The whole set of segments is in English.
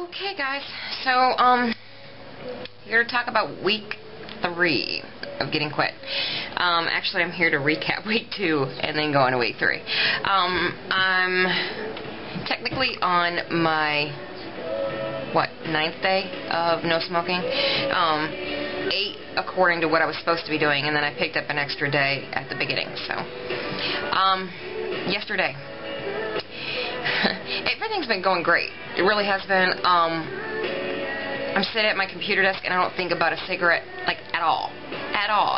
Okay, guys, so here to talk about week 3 of getting quit. Actually, I'm here to recap week 2 and then go on to week 3. I'm technically on my 9th day of no smoking. 8 according to what I was supposed to be doing, and then I picked up an extra day at the beginning. So yesterday, everything's been going great. It really has been. I'm sitting at my computer desk and I don't think about a cigarette, like, at all,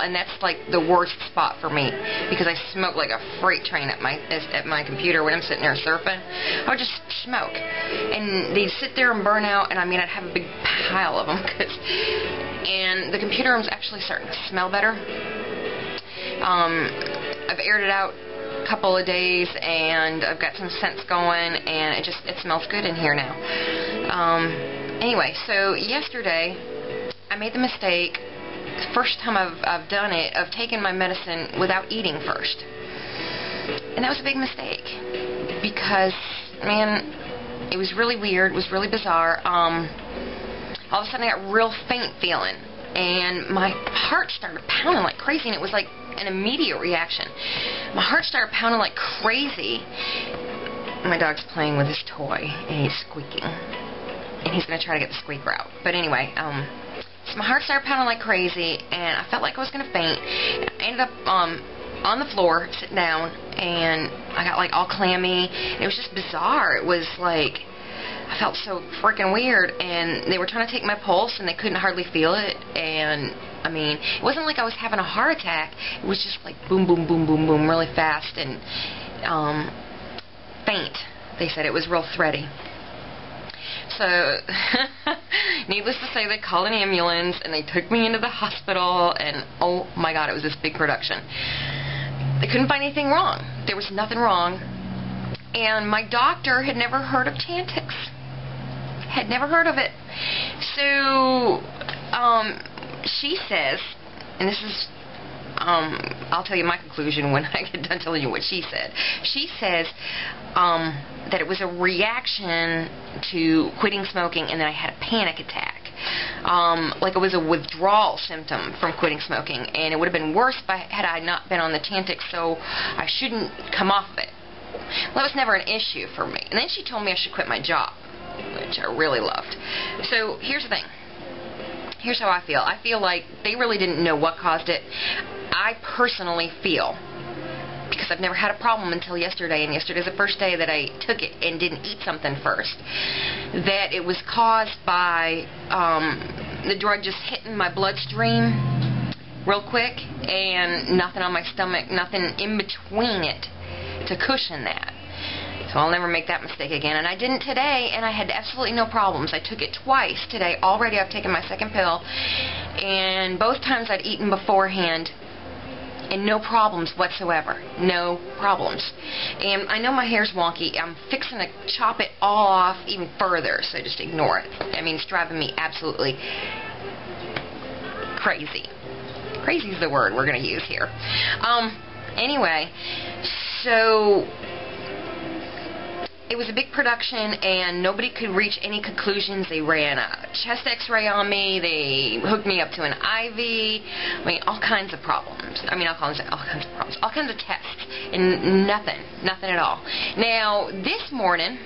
and that's like the worst spot for me, because I smoke like a freight train at my computer when I'm sitting there surfing. I would just smoke, and they'd sit there and burn out, and I mean, I'd have a big pile of them, and the computer room's actually starting to smell better. I've aired it out a couple of days, and I've got some scents going, and it smells good in here now. Anyway, so yesterday I made the mistake, first time I've done it, of taking my medicine without eating first, and that was a big mistake, because, man, it was really weird, it was really bizarre. All of a sudden I got real faint feeling, and my heart started pounding like crazy, and it was like an immediate reaction. My heart started pounding like crazy. My dog's playing with his toy, and he's squeaking, and he's going to try to get the squeaker out. But anyway, so my heart started pounding like crazy, and I felt like I was going to faint. I ended up on the floor, sitting down, and I got like all clammy. It was just bizarre. It was like, I felt so freaking weird, and they were trying to take my pulse, and they couldn't hardly feel it, and I mean, it wasn't like I was having a heart attack. It was just like boom, boom, boom, boom, boom, really fast, and faint. They said it was real thready. So, needless to say, they called an ambulance, and they took me into the hospital, and oh my God, it was this big production. They couldn't find anything wrong. There was nothing wrong, and my doctor had never heard of Chantix. Had never heard of it. So, she says, and this is, I'll tell you my conclusion when I get done telling you what she said. She says that it was a reaction to quitting smoking, and then I had a panic attack. Like it was a withdrawal symptom from quitting smoking, and it would have been worse had I not been on the Chantix, so I shouldn't come off of it. Well, that was never an issue for me. And then she told me I should quit my job, which I really loved. So here's the thing. Here's how I feel. I feel like they really didn't know what caused it. I personally feel, because I've never had a problem until yesterday, and yesterday's the first day that I took it and didn't eat something first, that it was caused by the drug just hitting my bloodstream real quick, and nothing on my stomach, nothing in between it to cushion that. So I'll never make that mistake again. And I didn't today, and I had absolutely no problems. I took it twice today. Already I've taken my second pill, and both times I'd eaten beforehand, and no problems whatsoever. No problems. And I know my hair's wonky. I'm fixing to chop it all off even further, so just ignore it. I mean, it's driving me absolutely crazy. Crazy is the word we're going to use here. Anyway, so it was a big production, and nobody could reach any conclusions. They ran a chest x-ray on me. They hooked me up to an IV. I mean, all kinds of problems. I mean, all kinds of problems. All kinds of tests, and nothing at all. Now, this morning,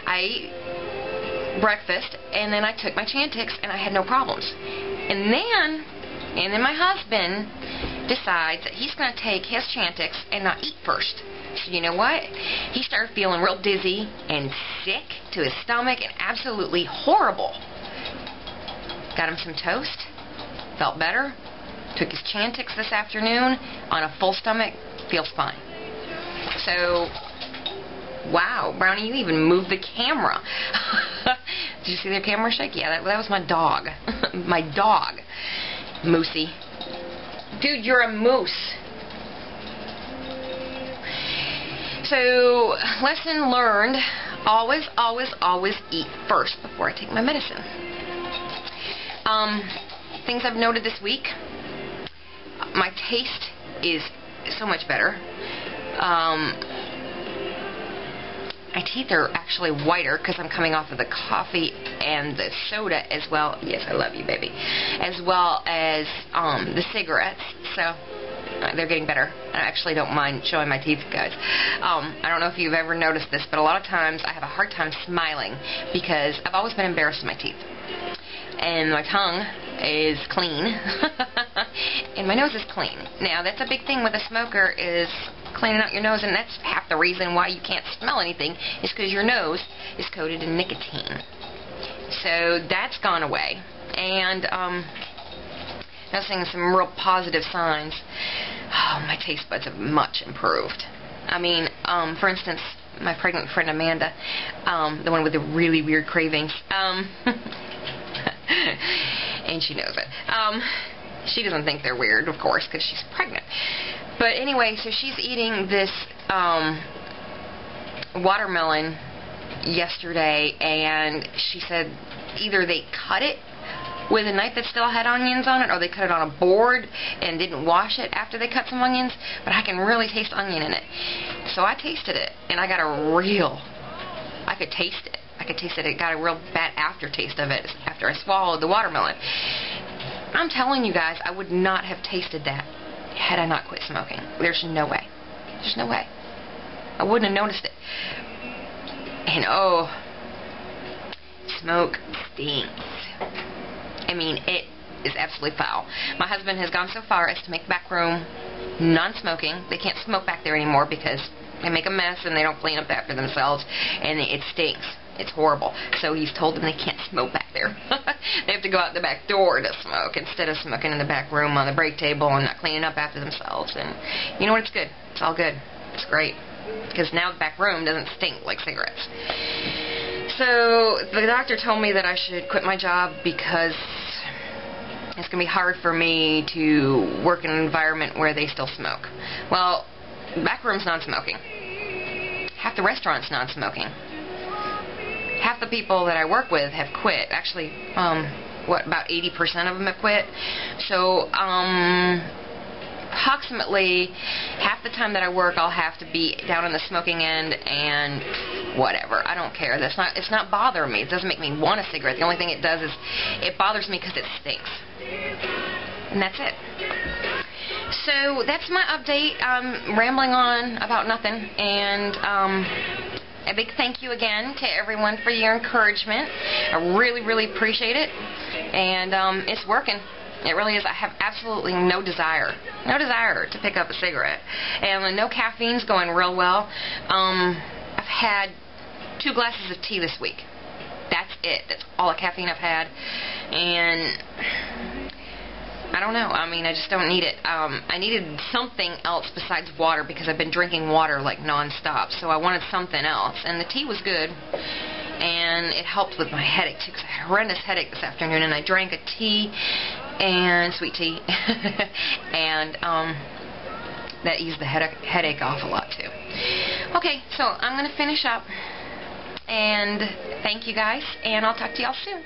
I ate breakfast, and then I took my Chantix, and I had no problems. And then my husband decides that he's going to take his Chantix and not eat first. So you know what? He started feeling real dizzy and sick to his stomach and absolutely horrible. Got him some toast. Felt better. Took his Chantix this afternoon on a full stomach. Feels fine. So, wow, Brownie, you even moved the camera. Did you see the camera shake? Yeah, that was my dog. My dog. Moosey. Dude, you're a moose. So, lesson learned, always, always, always eat first before I take my medicine. Things I've noted this week, my taste is so much better. my teeth are actually whiter because I'm coming off of the coffee and the soda as well. Yes, I love you, baby. As well as the cigarettes. So they're getting better. I actually don't mind showing my teeth, guys. I don't know if you've ever noticed this, but a lot of times I have a hard time smiling because I've always been embarrassed of my teeth. And my tongue is clean. And my nose is clean. Now, that's a big thing with a smoker, is cleaning out your nose, and that's half the reason why you can't smell anything, is because your nose is coated in nicotine. So that's gone away. And noticing some real positive signs. Oh, my taste buds have much improved. I mean, for instance, my pregnant friend Amanda, the one with the really weird cravings, and she knows it. She doesn't think they're weird, of course, because she's pregnant. But anyway, so she's eating this watermelon yesterday, and she said either they cut it with a knife that still had onions on it, or they cut it on a board and didn't wash it after they cut some onions, but I can really taste onion in it. So I tasted it, and I got I could taste it. I could taste it. It got a real bad aftertaste of it after I swallowed the watermelon. I'm telling you guys, I would not have tasted that had I not quit smoking. There's no way. There's no way. I wouldn't have noticed it. And oh, smoke stinks. I mean, it is absolutely foul. My husband has gone so far as to make the back room non-smoking. They can't smoke back there anymore because they make a mess and they don't clean up after themselves, and it stinks. It's horrible. So he's told them they can't smoke back there. They have to go out the back door to smoke instead of smoking in the back room on the break table and not cleaning up after themselves. And you know what? It's good. It's all good. It's great. Because now the back room doesn't stink like cigarettes. So the doctor told me that I should quit my job because it's going to be hard for me to work in an environment where they still smoke. Well, the back room's non-smoking. Half the restaurant's non-smoking. Half the people that I work with have quit. Actually, about 80% of them have quit. So, approximately half the time that I work, I'll have to be down on the smoking end, and whatever. I don't care. It's not bothering me. It doesn't make me want a cigarette. The only thing it does is it bothers me because it stinks. And that's it. So that's my update. I'm rambling on about nothing, and a big thank you again to everyone for your encouragement. I really, really appreciate it, and it's working. It really is. I have absolutely no desire to pick up a cigarette, and no caffeine's going real well. I've had 2 glasses of tea this week. That's it. That's all the caffeine I've had, and I don't know. I mean, I just don't need it. I needed something else besides water because I've been drinking water like non-stop, so I wanted something else, and the tea was good, and it helped with my headache too, because I had a horrendous headache this afternoon, and I drank a tea, and sweet tea, and that eased the headache off a lot too. Okay, so I'm going to finish up, and thank you guys, and I'll talk to y'all soon.